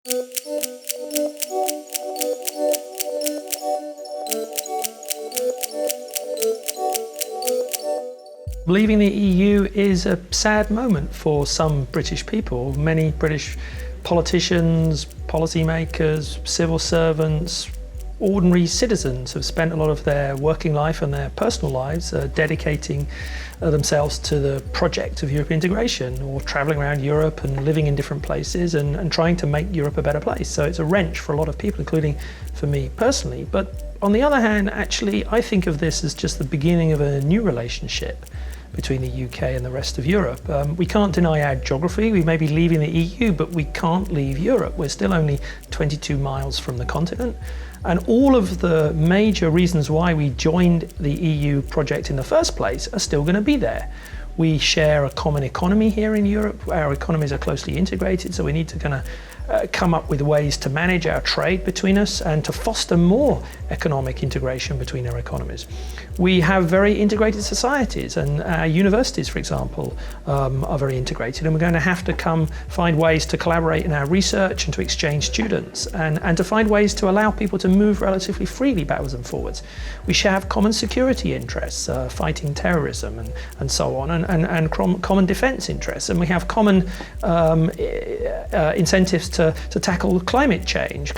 Leaving the EU is a sad moment for some British people. Many British politicians, policymakers, civil servants, ordinary citizens have spent a lot of their working life and their personal lives dedicating themselves to the project of European integration, or travelling around Europe and living in different places and trying to make Europe a better place. So it's a wrench for a lot of people, including for me personally. But on the other hand, actually, I think of this as just the beginning of a new relationship between the UK and the rest of Europe. We can't deny our geography. We may be leaving the EU, but we can't leave Europe. We're still only 22 miles from the continent. And all of the major reasons why we joined the EU project in the first place are still going to be there. We share a common economy here in Europe. Our economies are closely integrated, so we need to kind of come up with ways to manage our trade between us and to foster more economic integration between our economies. We have very integrated societies, and our universities, for example, are very integrated, and we're going to have to find ways to collaborate in our research and to exchange students and to find ways to allow people to move relatively freely backwards and forwards. We shall have common security interests, fighting terrorism and so on, and common defence interests, and we have common incentives to tackle climate change.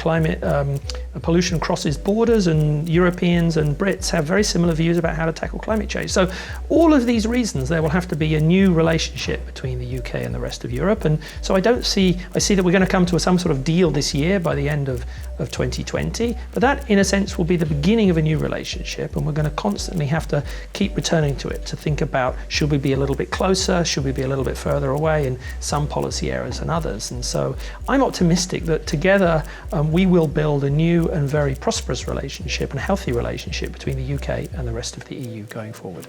Pollution crosses borders, and Europeans and Brits have very similar views about how to tackle climate change. So all of these reasons, there will have to be a new relationship between the UK and the rest of Europe. And so I see that we're going to come to some sort of deal this year by the end of 2020, but that in a sense will be the beginning of a new relationship, and we're going to constantly have to keep returning to it to think about, should we be a little bit closer, should we be a little bit further away in some policy areas and others. And so I'm optimistic that together we will build a new and very prosperous relationship and healthy relationship between the UK and the rest of the EU going forward.